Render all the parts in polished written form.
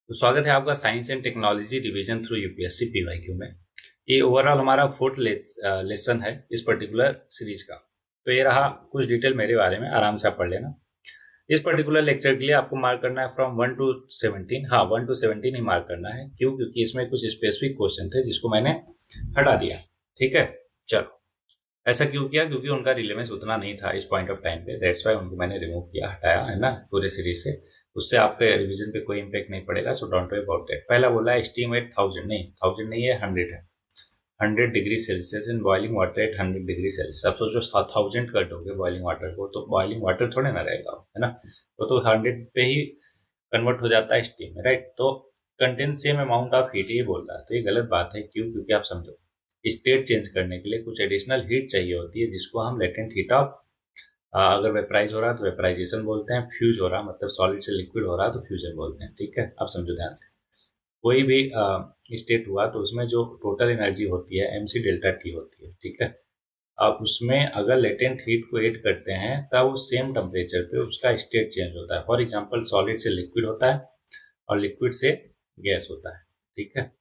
तो स्वागत है आपका science and technology revision through UPSC PYQ में। ये ओवरऑल हमारा फोर्थ लेसन है इस पर्टिकुलर सीरीज का। तो ये रहा कुछ डिटेल मेरे बारे में, आराम से आप पढ़ लेना। इस पर्टिकुलर लेक्चर के लिए आपको मार्क करना है फ्रॉम 1 to 17। हाँ, 1 to 17 ही मार्क करना है। क्यों? क्योंकि इसमें कुछ स्पेसिफिक क्वेश्चन थे जिसको मैंने हटा दिया। ठीक है, चलो। ऐसा क्यों किया? क्योंकि उनका रिलेवेंस उतना नहीं था इस पॉइंट ऑफ टाइम पे, दैट्स वाई उनको मैंने रिमूव किया, हटाया, है ना, पूरे सीरीज से। उससे आपके रिवीजन पे कोई इम्पैक्ट नहीं पड़ेगा, so don't worry about that. पहला बोला है एस्टीमेट 1000, नहीं 1000 नहीं है, 100 है। 100 degree Celsius in boiling water at 100 degree Celsius. अब सोचो 1000 कर दोगे बॉइलिंग वाटर को तो बॉइलिंग वाटर थोड़े ना रहेगा, है ना। वो तो 100 पे ही कन्वर्ट हो जाता है स्टीम में, राइट। तो contain same amount of heat, ये बोल रहा है। तो ये गलत बात है। क्यों? क्योंकि आप समझो, स्टेट चेंज करने के लिए कुछ एडिशनल हीट चाहिए होती है जिसको हम लेटेंट हीट ऑफ, अगर वेपराइज हो रहा है तो वेपराइजेशन बोलते हैं, फ्यूज हो रहा मतलब सॉलिड से लिक्विड हो रहा है तो फ्यूजन बोलते हैं। ठीक है, अब समझो ध्यान से। कोई भी स्टेट हुआ तो उसमें जो टोटल एनर्जी होती है एमसी डेल्टा टी होती है। ठीक है, अब उसमें अगर लेटेंट हीट को ऐड करते हैं तब वो सेम टेम्परेचर पे उसका स्टेट चेंज होता है। फॉर एग्जांपल सॉलिड से लिक्विड होता है और लिक्विड से गैस होता है। ठीक है,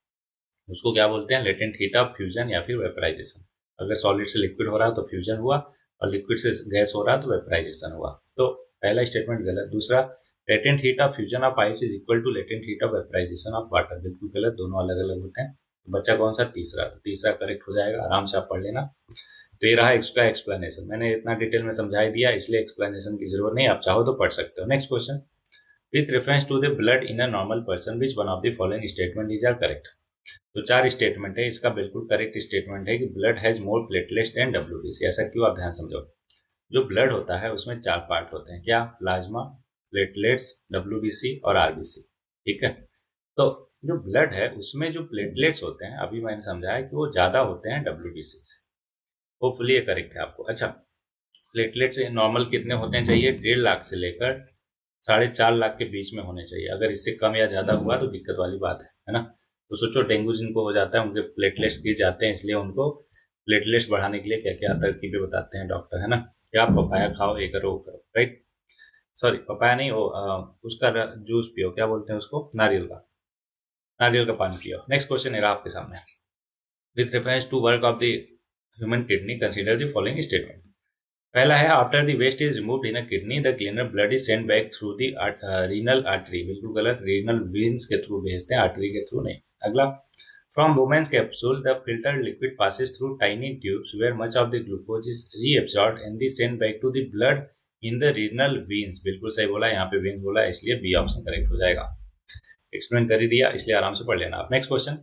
उसको क्या बोलते हैं? लेटेंट हीट ऑफ फ्यूजन या फिर वेपराइजेशन। अगर सॉलिड से लिक्विड हो रहा है तो फ्यूजन हुआ और लिक्विड से गैस हो रहा है तो वेपराइजेशन हुआ। तो पहला स्टेटमेंट गलत। दूसरा, latent heat of fusion of ice is equal to latent heat of vaporization of water, बिल्कुल गलत, दोनों अलग अलग होते हैं। तो बच्चा कौन सा? तीसरा। तीसरा करेक्ट हो जाएगा, आराम से आप पढ़ लेना। तो ये रहा इसका एक्सप्लेनेशन। मैंने इतना डिटेल में समझा ही दिया, इसलिए एक्सप्लेनेशन की जरूरत नहीं, आप चाहो तो पढ़ सकते हो। Next question, with reference to the blood in a normal person which one of the following statement is are correct. तो चार स्टेटमेंट है, इसका बिल्कुल करेक्ट स्टेटमेंट है कि blood has more platelets than WBC. ऐसा क्यों? आप ध्यान समझो। जो ब्लड होता है उसमें चार पार्ट होते हैं। क्या? प्लाज्मा, प्लेटलेट्स, डब्ल्यूबीसी और आरबीसी। ठीक है, तो जो ब्लड है उसमें जो प्लेटलेट्स होते हैं, अभी मैंने समझाया कि वो ज्यादा होते हैं डब्ल्यूबीसी से। होपफुली ये करेक्ट है आपको। अच्छा, प्लेटलेट्स नॉर्मल कितने होने चाहिए? 1.5 लाख से लेकर 4.5 लाख के बीच में होने चाहिए। अगर इससे कम या ज्यादा हुआ तो दिक्कत वाली बात है ना। तो सोचो, डेंगू जिनको हो जाता है उनके प्लेटलेट्स गिर जाते हैं, इसलिए उनको प्लेटलेट्स बढ़ाने के लिए क्या क्या तरकीबें बताते हैं डॉक्टर, है ना। क्या? पपाया खाओ, ये करो, वो करो, राइट। सॉरी, पपाया नहीं, वो उसका जूस पियो, क्या बोलते हैं उसको? नारियल का, नारियल का पानी पियो। नेक्स्ट क्वेश्चन है आपके सामने, with reference to work of the human kidney consider the following statement. पहला है, after the waste is removed in a kidney the cleaner blood is send back through the renal artery. बिल्कुल गलत, renal veins के through भेजते हैं, artery के through नहीं। अगला, from Bowman's capsule the filtered liquid passes through tiny tubes where much of the glucose is reabsorbed and the send back to the blood in the renal veins. बिल्कुल सही बोला, यहाँ पे वेन्स बोला इसलिए बी ऑप्शन करेक्ट हो जाएगा। Explain कर ही दिया, इसलिए आराम से पढ़ लेना आप। Next question,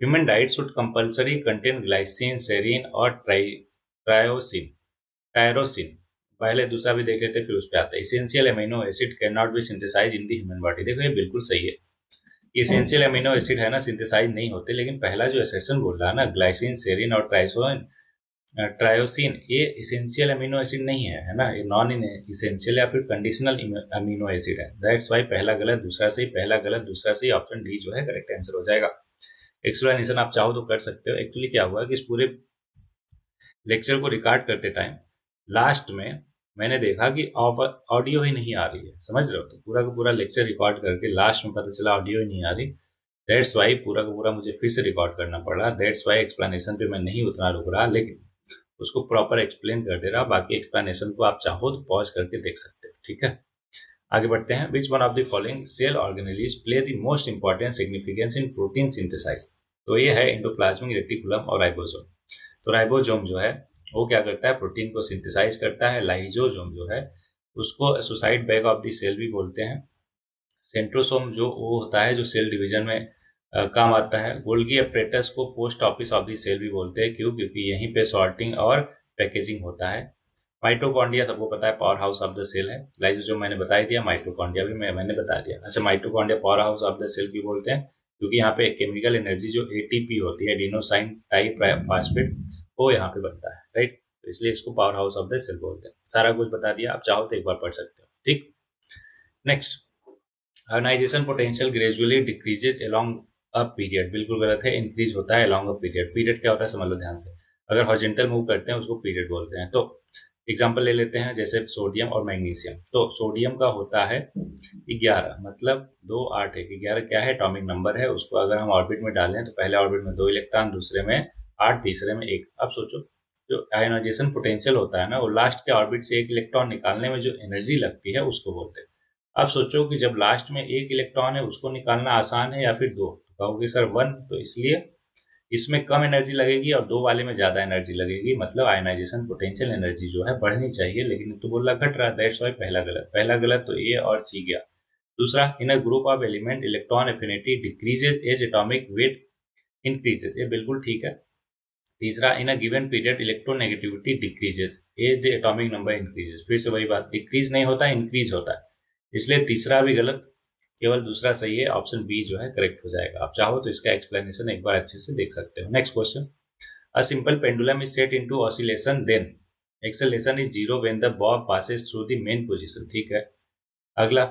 human diet should compulsory contain glycine, serine और ट्रायोसिन, टायरोसिन। पहले दूसरा भी देख लेते फिर उस पे आते हैं। Essential amino acid can not be synthesize in the human body. देखो ये बिल्कुल सही है, इसेंशियल अमीनो एसिड है ना, सिंथेसाइज नहीं होते। लेकिन पहला जो एसेशन बोल रहा है ना, ग्लाइसिन, सेरिन और ट्रायोसिन, ये इसेंशियल अमीनो एसिड नहीं है ना, ये नॉन इसेंशियल या फिर कंडीशनल अमीनो एसिड है। दैट्स वाई पहला गलत, दूसरा सही, पहला गलत, दूसरा सही, ऑप्शन डी जो है करेक्ट आंसर हो जाएगा। एक्सप्लेनेशन आप चाहो तो कर सकते हो। एक्चुअली क्या हुआ कि इस पूरे लेक्चर को रिकॉर्ड करते टाइम लास्ट में मैंने देखा कि ऑडियो ही नहीं आ रही है, समझ रहे हो। तो पूरा का पूरा लेक्चर रिकॉर्ड करके लास्ट में पता चला ऑडियो ही नहीं आ रही। दैट्स वाई पूरा का पूरा मुझे फिर से रिकॉर्ड करना पड़ा। दैट्स वाई एक्सप्लेनेशन पे मैं नहीं उतना रुक रहा, लेकिन उसको प्रॉपर एक्सप्लेन कर दे रहा। बाकी एक्सप्लेनेशन को आप चाहो तो पॉज करके देख सकते हो। ठीक है, आगे बढ़ते हैं। Which one of the following cell organelles play the most important significance in protein synthesize. तो ये है एंडोप्लाज्मिक रेटिकुलम और राइबोसोम। तो राइबोसोम जो है वो क्या करता है? प्रोटीन को सिंथेसाइज करता है। लाइजोसोम जो है उसको suicide bag of the cell भी बोलते हैं। सेंट्रोसोम जो वो होता है जो सेल डिवीजन में काम आता है। गोल्गी अपरेटस को post office of the cell भी बोलते हैं। क्यों? क्योंकि यहीं पे सॉर्टिंग और पैकेजिंग होता है। माइटोकॉन्ड्रिया सबको पता है power house of the cell है। लाइसोसोम मैंने बता ही दिया, माइटोकॉन्ड्रिया भी मैंने बता दिया। अच्छा, mitochondria power house of the cell भी बोलते हैं क्योंकि यहाँ पे केमिकल एनर्जी जो एटीपी होती है, एडिनोसाइन ट्राइफॉस्फेट, वो यहाँ पे बनता है, राइट। तो इसलिए इसको power house of the cell बोलते हैं। सारा कुछ बता दिया, आप चाहो तो एक बार पढ़ सकते हो। ठीक, next, ionization potential gradually decreases along a period. बिल्कुल गलत है, इंक्रीज होता है अलोंग अ पीरियड। पीरियड क्या होता है समझ लो ध्यान से। अगर हॉरिजॉन्टल मूव करते हैं उसको पीरियड बोलते हैं। तो एग्जाम्पल ले लेते हैं, जैसे सोडियम और मैग्नीशियम। तो सोडियम का होता है 11, मतलब 2 8 1, 11 क्या है, एटॉमिक नंबर है। उसको अगर हम ऑर्बिट में डालें तो पहले ऑर्बिट में 2 इलेक्ट्रॉन, दूसरे में 8, तीसरे में 1। अब सोचो, जो आयोनाइजेशन पोटेंशियल होता है ना, वो लास्ट के ऑर्बिट से 1 इलेक्ट्रॉन निकालने में जो एनर्जी लगती है उसको बोलते हैं। अब सोचो कि जब लास्ट में 1 इलेक्ट्रॉन है, उसको निकालना आसान है या फिर 2? तो कहोगे सर 1, तो इसलिए इसमें कम एनर्जी लगेगी और 2 वाले में ज्यादा एनर्जी लगेगी, मतलब आयनाइजेशन पोटेंशियल एनर्जी जो है बढ़नी चाहिए, लेकिन तो बोला घट रहा है। दैट्स वाई पहला गलत। पहला गलत तो ए और सी गया। दूसरा, in a group of element electron affinity decreases as atomic weight increases, ये बिल्कुल ठीक है। तीसरा, in a given period electronegativity decreases as the atomic number increases, फिर से वही बात, डिक्रीज नहीं होता, इंक्रीज होता है। इसलिए तीसरा भी गलत, केवल दूसरा सही है। ऑप्शन बी जो है करेक्ट हो जाएगा। आप चाहो तो इसका एक्सप्लेनेशन एक बार अच्छे से देख सकते हो। Next question, a simple pendulum is set into oscillation, then acceleration is 0 when the bob passes through the mean position, ठीक है। अगला,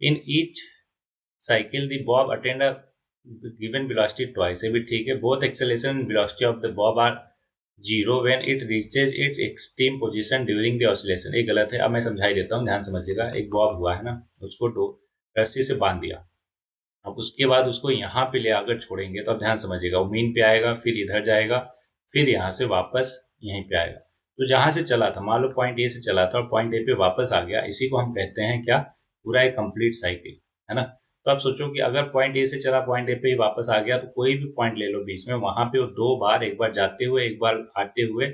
in each cycle the bob attend a given velocity twice, ये भी ठीक है। Both acceleration and velocity of the bob are 0 when it reaches its extreme position during the oscillation, ये गलत है। अब मैं समझाई देता हूँ, ध्यान समझिएगा। एक बॉब हुआ है ना, उसको रस्सी से बांध दिया। अब उसके बाद उसको यहाँ पे ले आकर छोड़ेंगे, तो अब ध्यान समझिएगा, वो मीन पे आएगा, फिर इधर जाएगा, फिर यहाँ से वापस यहीं पे आएगा। तो जहां से चला था, मान लो पॉइंट ए से चला था और पॉइंट ए पे वापस आ गया, इसी को हम कहते हैं क्या, पूरा एक कंप्लीट साइकिल, है ना। तो अब सोचो कि अगर पॉइंट ए से चला, पॉइंट ए पे ही वापस आ गया, तो कोई भी पॉइंट ले लो बीच में, वहां पे वो 2 बार, एक बार जाते हुए एक बार आते हुए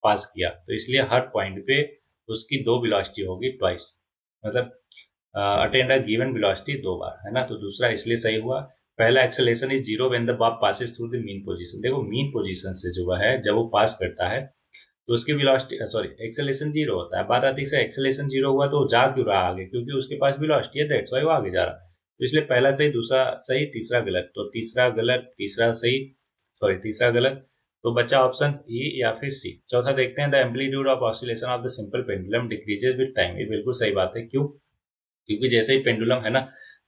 पास किया, तो इसलिए हर पॉइंट पे उसकी 2 वेलोसिटी होगी, ट्वाइस, मतलब अटेंड अ गिवन वेलोसिटी 2 बार, है ना। तो दूसरा इसलिए सही हुआ। पहला, acceleration is 0 when the bob passes through the mean position, देखो मीन पोजीशन से जो है जब वो पास करता है तो उसकी वेलोसिटी, सॉरी, एक्सेलेरेशन 0 होता है। बात आती है एक्सेलेरेशन 0 हुआ तो वो जा क्यों रहा आगे, क्योंकि उसके पास वेलोसिटी है, दैट्स व्हाई वो आगे जा रहा है। तो इसलिए पहला सही, दूसरा सही, तीसरा गलत। तो तीसरा गलत, तीसरा सही, सॉरी तीसरा गलत। तो बचा ऑप्शन ई या फिर सी। चौथा देखते हैं, the amplitude of oscillation of the simple pendulum decreases with time, ये बिल्कुल सही बात है। क्यों? क्योंकि जैसे ही पेंडुलम है ना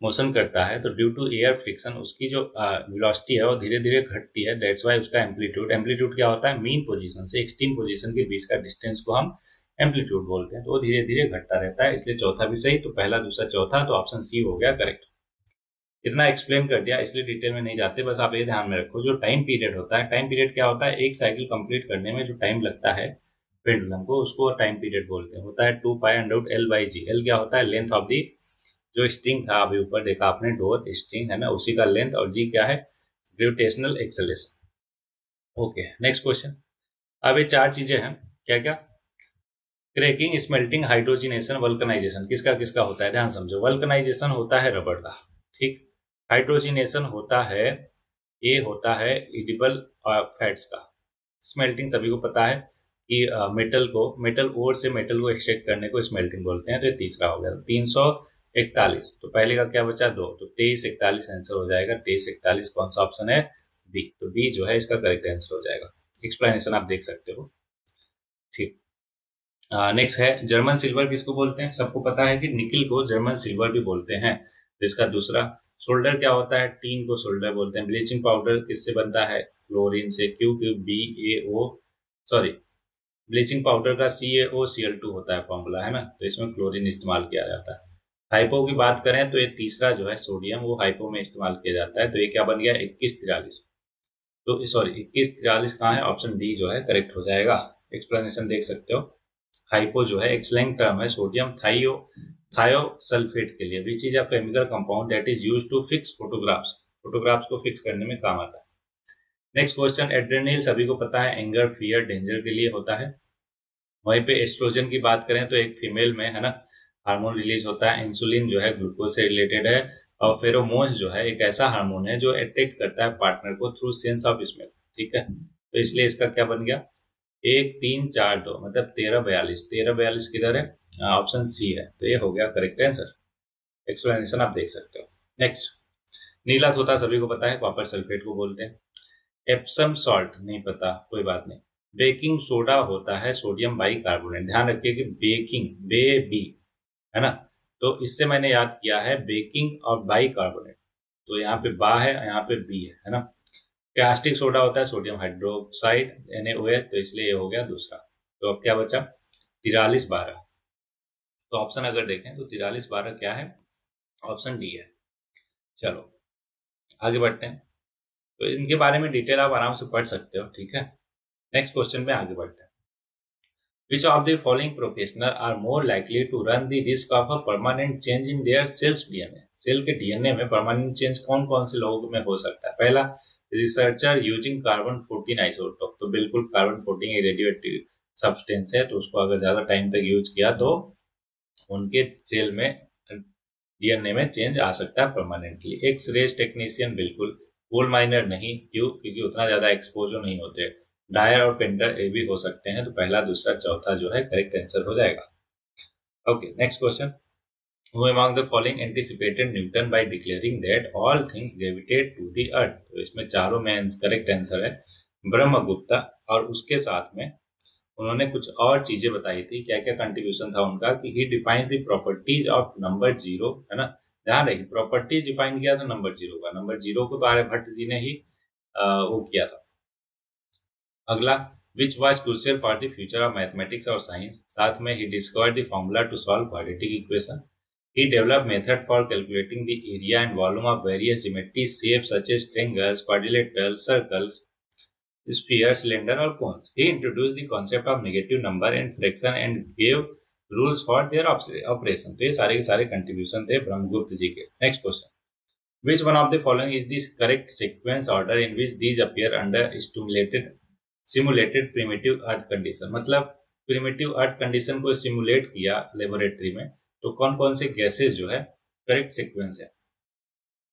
मोशन करता है, तो ड्यू टू एयर फ्रिक्शन उसकी जो वेलोसिटी है वो धीरे धीरे घटती है। दैट्स वाई उसका एम्पलीट्यूड, एम्पलीट्यूड क्या होता है, मीन पोजीशन से एक्सट्रीम पोजीशन के बीच का डिस्टेंस को हम एम्पलीट्यूड बोलते हैं। तो वो धीरे धीरे घटता रहता है, इसलिए चौथा भी सही। तो पहला, दूसरा, चौथा, तो ऑप्शन सी हो गया करेक्ट। इतना एक्सप्लेन कर दिया, इसलिए डिटेल में नहीं जाते, बस आप ये ध्यान में रखो, जो टाइम पीरियड होता है, टाइम पीरियड क्या होता है, एक साइकिल कंप्लीट करने में जो टाइम लगता है पेंडुलम को, उसको टाइम पीरियड बोलते हैं। होता है 2 pi under root L by g. L क्या होता है, लेंथ ऑफ दी, जो स्ट्रिंग था अभी ऊपर देखा आपने, डोर स्ट्रिंग है ना, उसी का लेंथ, और जी क्या है, gravitational acceleration. Okay, next question. अब ये 4 चीजें हैं, क्या क्या, क्रैकिंग, स्मेल्टिंग, हाइड्रोजिनेशन, वल्कनाइजेशन, किसका किसका होता है, ध्यान समझो। वल्कनाइजेशन होता है रबड़ का, ठीक। हाइड्रोजिनेशन होता है, ये होता है इडिबल फैट्स का। स्मेल्टिंग सभी को पता है कि मेटल ओर से मेटल को एक्सट्रैक्ट करने को स्मेल्टिंग बोलते हैं। तो ये तीसरा हो गया। 341, तो पहले का क्या बचा, 2, तो 2341 आंसर हो जाएगा। 2341 कौन सा ऑप्शन है, बी। तो बी जो है इसका करेक्ट आंसर हो जाएगा। एक्सप्लेनेशन आप देख सकते हो, ठीक। नेक्स्ट है, जर्मन सिल्वर किसको बोलते हैं, सबको पता है कि निकिल को जर्मन सिल्वर भी बोलते हैं। तो इसका दूसरा, सोल्डर क्या होता है, टीन को सोल्डर बोलते हैं। ब्लीचिंग पाउडर किससे बनता है, क्लोरीन से, क्योंकि BaO, सॉरी, ब्लीचिंग पाउडर का CaOCl2 होता है फॉर्मूला, है ना, तो इसमें क्लोरीन इस्तेमाल किया जाता है। हाइपो की बात करें तो ये तीसरा जो है सोडियम, वो हाइपो में इस्तेमाल किया जाता है। तो ये क्या बन गया, 2143। तो सॉरी 2143 कहाँ है, ऑप्शन डी जो है करेक्ट हो जाएगा। एक्सप्लेनेशन देख सकते हो। हाइपो जो है एक स्लैंग टर्म है सोडियम थायोसल्फेट के लिए, which is a chemical compound that is used to fix photographs, photographs को फिक्स करने में काम आता है। नेक्स्ट क्वेश्चन, एड्रेनल सभी को पता है, एंगर, फियर, डेंजर के लिए होता है। वहीं पे एस्ट्रोजन की बात करें तो एक फीमेल में, है ना, हार्मोन रिलीज होता है। इंसुलिन जो है ग्लूकोज से रिलेटेड है। और फेरोमोन्स जो है एक ऐसा हार्मोन है जो अट्रैक्ट करता है पार्टनर को थ्रू सेंस ऑफ स्मेल, ठीक है। तो इसलिए इसका क्या बन गया, 1342, मतलब 1342। 1342 किधर है, ऑप्शन सी है। तो ये हो गया करेक्ट आंसर। एक्सप्लेनेशन आप देख सकते हो। नेक्स्ट, नीला तोता सभी को पता है, कॉपर सल्फेट को बोलते हैं। एप्सम सॉल्ट नहीं पता, कोई बात नहीं। बेकिंग सोडा होता है सोडियम बाई कार्बोनेट, ध्यान रखिए कि बेकिंग, बी, है ना। तो इससे मैंने याद किया है बेकिंग और बाई कार्बोनेट, तो यहाँ पे बा है, यहाँ पे बी है ना। कास्टिक सोडा होता है सोडियम हाइड्रोक्साइड NaOH, तो इसलिए ये हो गया दूसरा। तो अब क्या बचा, 4312। तो ऑप्शन अगर देखें तो 4312 क्या है, ऑप्शन डी है। चलो आगे बढ़ते हैं। तो इनके बारे में डिटेल आप आराम से पढ़ सकते हो, ठीक है। नेक्स्ट क्वेश्चन में आगे बढ़ते हैं। Which of the following professional are more likely to run the risk of a permanent change in their cell's DNA? Cell के डीएनए में परमानेंट चेंज कौन कौन से लोगों में हो सकता है? पहला, रिसर्चर यूजिंग कार्बन 14 आइसोटोप। तो बिल्कुल कार्बन 14 एक रेडियोएक्टिव सब्सटेंस है, तो उसको अगर ज्यादा टाइम तक यूज किया तो उनके सेल में डीएनए में चेंज आ सकता है परमानेंटली। एक्स रेज टेक्नीशियन बिल्कुल, कोल माइनर नहीं, क्यों? क्योंकि उतना ज्यादा एक्सपोजर नहीं होते। डायर और पेंटर ये भी हो सकते हैं। तो पहला, दूसरा, चौथा जो है करेक्ट आंसर हो जाएगा। Okay, next question. Who among the following anticipated Newton by declaring that all things gravitate to the earth? तो इसमें चारों में करेक्ट आंसर है ब्रह्मगुप्ता। और उसके साथ में उन्होंने कुछ और चीजें बताई थी। क्या क्या कंट्रीब्यूशन था उनका कि he defines the properties of number zero, है ना। ध्यान रखिए, प्रॉपर्टीज डिफाइन किया था नंबर जीरो का। नंबर जीरो को आर्यभट्ट जी ने ही वो किया था। अगला, which was crucial for the future of mathematics और साइंस। साथ में ही discovered the formula to solve quadratic equation. He developed method for calculating the area and volume of various geometry shapes such as triangles, quadrilaterals, circles, sphere, cylinder और cones. He introduced the concept of negative number and fraction and gave rules for their operation. तो ये सारे के सारे contribution थे ब्रह्मगुप्त जी के। Next question. Which one of the following is the correct sequence order in which these appear under simulated primitive earth condition? मतलब primitive earth condition को simulate किया laboratory में, तो कौन कौन से गैसेस जो है करेक्ट सीक्वेंस है।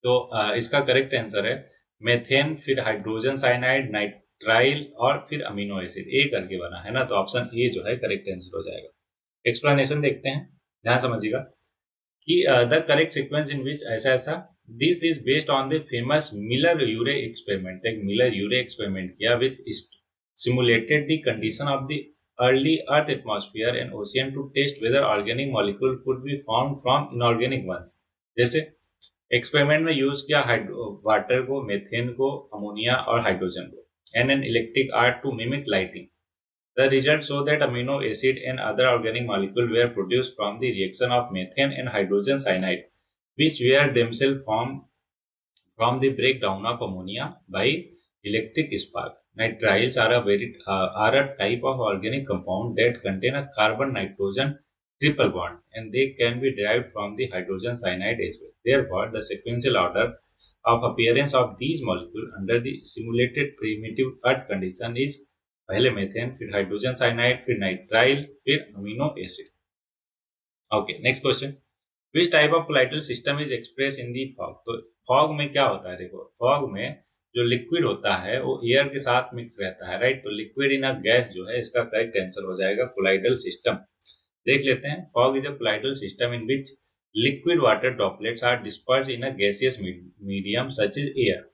तो इसका करेक्ट आंसर है मेथेन, फिर हाइड्रोजन साइनाइड, नाइट्राइल और फिर अमीनो एसिड। ए करके बना है ना, तो ऑप्शन ए जो है करेक्ट आंसर हो जाएगा। एक्सप्लेनेशन देखते हैं, ध्यान समझिएगा कि the correct sequence in which ऐसा ऐसा, this is based on the famous Miller Urey experiment. एक मिलर यूरे एक्सपेरिमेंट किया which simulated the condition of the early earth atmosphere and ocean to test whether organic molecule could be formed from inorganic ones। जैसे experiment में use किया water को, methane को, ammonia और hydrogen को, and an electric arc to mimic lighting। The results show that amino acid and other organic molecules were produced from the reaction of methane and hydrogen cyanide, which were themselves formed from the breakdown of ammonia by electric spark। Nitriles are a type of organic compound that contain a carbon-nitrogen triple bond, and they can be derived from the hydrogen cyanide as well। Therefore, the sequential order of appearance of these molecules under the simulated primitive earth condition is पहले methane, फिर hydrogen cyanide, फिर nitrile, फिर amino acid. Okay, next question. Which type of colloidal system is express in the fog. तो fog में क्या होता है, देखो फॉग में जो लिक्विड होता है वो एयर के साथ मिक्स रहता है, राइट। तो लिक्विड इन अ गैस जो है इसका करेक्ट आंसर हो जाएगा कोलाइडल सिस्टम। देख लेते हैं, fog is a colloidal system in which liquid water droplets are dispersed in a gaseous medium such is air.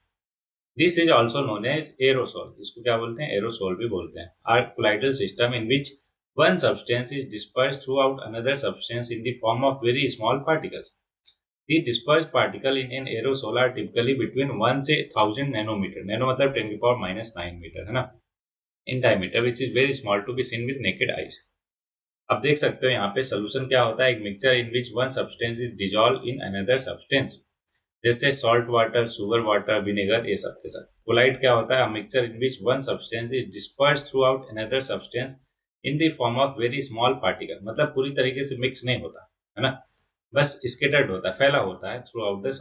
This is also known as aerosol. इसको क्या बोलते हैं, एरोसोल भी बोलते हैं। Are colloidal system in which one substance is dispersed throughout another substance in the form of very small particles। The dispersed particle in an aerosol are typically between 1 से 1000 nanometer, nano मतलब 10 की power -9 metre, है ना, in diameter, which is very small to be seen with naked eyes। अब देख सकते हो यहाँ पे सोल्यूशन क्या होता है, एक mixture in which one substance is dissolve in another substance, जैसे salt water, sugar water, vinegar, ये सब के साथ। कोलाइड क्या होता है, mixture in which one substance is dispersed throughout another substance in the form of very small particle. मतलब पूरी तरीके से मिक्स नहीं होता है ना, बस स्केटर्ड होता है, फैला होता है थ्रू आउट द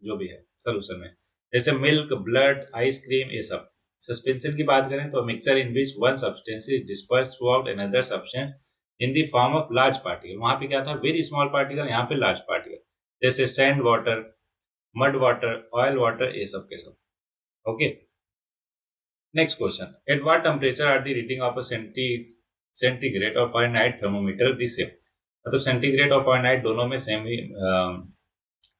जो भी है सोल्यूशन में, जैसे मिल्क, ब्लड, आइसक्रीम, ये सब। सस्पेंशन की बात करें तो mixture in which one substance is dispersed throughout another substance in the form of large particle. वहां पे क्या था, वेरी स्मॉल पार्टिकल, यहाँ पे लार्ज पार्टिकल, जैसे sand water, mud water, oil water, ये सब के सब। Okay, next question. At what temperature are the reading of a centigrade और फारेनहाइट थर्मोमीटर दी सेम। मतलब सेंटीग्रेड और फारेनहाइट दोनों में सेम ही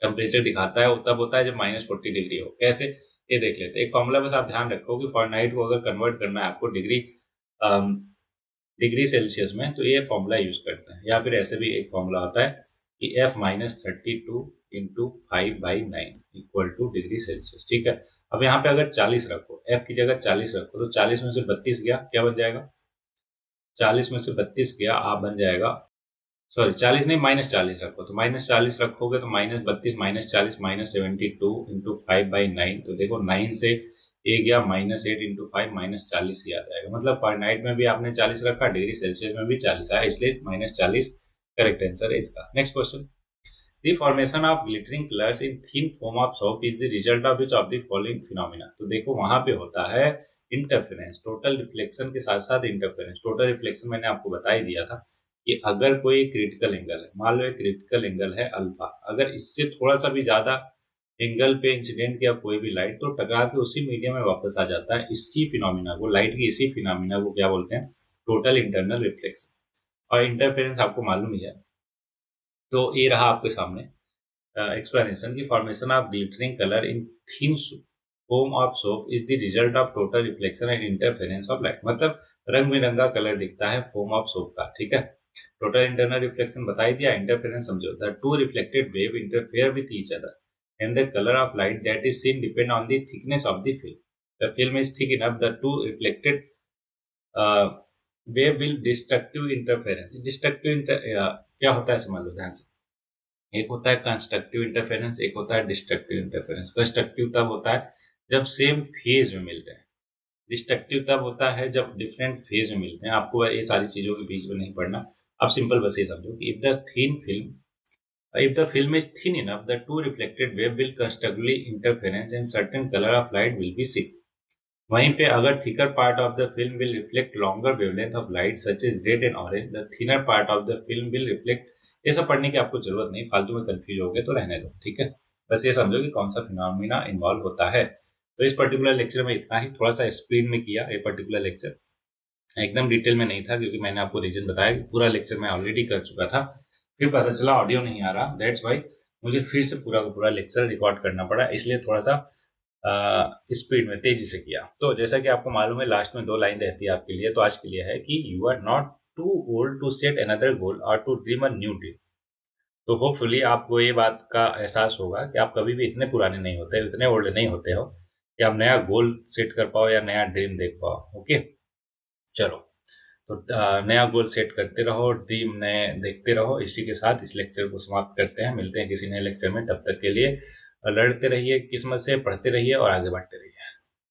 टेम्परेचर दिखाता है, तब होता है जब -40 डिग्री हो। कैसे, ये देख लेते हैं। एक फॉर्मूला बस आप ध्यान रखो कि फारेनहाइट को अगर कन्वर्ट करना है आपको डिग्री सेल्सियस में, तो ये फॉर्मूला यूज करते हैं। या फिर ऐसे भी एक फॉर्मूला होता है कि F-32 × 5/9 equal two degree Celsius. ठीक है, अब यहाँ पे अगर 40 रखो, F की जगह 40 रखो, तो 40 में से 32 गया, क्या बन जाएगा, 40 में से 32 गया, आप बन जाएगा, सॉरी 40 नहीं, -40 रखो, तो -40 रखोगे तो -32 -40 -72 इंटू 5/9, तो देखो 9 से ए गया, -8 इंटू 5 -40 ही आ जाएगा। मतलब फारेनहाइट में भी आपने 40 रखा, डिग्री सेल्सियस में भी 40 आया, इसलिए -40 करेक्ट आंसर है इसका। Next question, the formation of glittering colours in thin foam of soap is the result of which of the following phenomena. तो देखो वहां पे होता है इंटरफेरेंस, टोटल रिफ्लेक्शन के साथ साथ इंटरफेरेंस। टोटल रिफ्लेक्शन मैंने आपको बता ही दिया था कि अगर कोई क्रिटिकल एंगल है, मान लो एक क्रिटिकल एंगल है अल्फा, अगर इससे थोड़ा सा भी ज्यादा एंगल पे इंसिडेंट किया कोई भी लाइट, तो टकरा के उसी मीडियम में वापस आ जाता है। इसी फिनोमिना को, लाइट की इसी फिनोमिना को क्या बोलते हैं, टोटल इंटरनल रिफ्लेक्शन। और इंटरफेरेंस आपको मालूम ही है। तो ये रहा आपके सामने explanation की formation of glittering color in thin foam of soap is the result of total reflection and interference of light। मतलब रंग बिरंगा कलर दिखता है फोम ऑफ सोप का, ठीक है। टोटल इंटरनल रिफ्लेक्शन बता ही दिया, इंटरफेरेंस समझो, the two reflected wave interfere with each other and the colour of light that is seen depend on the thickness of the film. The film is thick enough, the two reflected wave will destructive interference. Destructive क्या होता है समझ लो ध्यान से। एक होता है constructive interference, एक होता है डिस्ट्रक्टिव इंटरफेरेंस। कंस्ट्रक्टिव तब होता है जब सेम फेज में मिलते हैं, डिस्ट्रक्टिव तब होता है जब डिफरेंट फेज में मिलते हैं। आपको ये सारी चीजों के बीच में नहीं पढ़ना, आप सिंपल बस ये समझो कि if the film is thin enough, the two reflected wave will constructively interference and certain colour of light will be see. वहीं पे अगर thicker part of the film will reflect longer wavelength of light such is red and orange, the thinner part of the film will reflect. ये सब पढ़ने की आपको जरूरत नहीं, फालतू में कंफ्यूज हो गए तो रहने दो, ठीक है। बस ये समझो कि कौन सा फिनोमिना इन्वॉल्व होता है। तो इस पर्टिकुलर लेक्चर में इतना ही, थोड़ा सा स्पीड में किया ये पर्टिकुलर लेक्चर, एकदम डिटेल में नहीं था क्योंकि मैंने आपको रीजन बताया कि पूरा लेक्चर मैं ऑलरेडी कर चुका था। फिर पता चला ऑडियो नहीं आ रहा, दैट्स वाई मुझे फिर से पूरा का पूरा लेक्चर रिकॉर्ड करना पड़ा, इसलिए थोड़ा सा स्पीड में तेजी से किया। तो जैसा कि आपको मालूम है लास्ट में 2 लाइन रहती है आपके लिए, तो आज के लिए है कि you are not too old to set another goal और to dream a new dream. तो होपफुली आपको ये बात का एहसास होगा कि आप कभी भी इतने पुराने नहीं होते, इतने ओल्ड नहीं होते हो कि आप नया गोल सेट कर पाओ या नया ड्रीम देख पाओ। ओके, चलो, तो नया गोल सेट करते रहो, ड्रीम नए देखते रहो। इसी के साथ इस लेक्चर को समाप्त करते हैं, मिलते हैं किसी नए लेक्चर में। तब तक के लिए लड़ते रहिए किस्मत से, पढ़ते रहिए और आगे बढ़ते रहिए।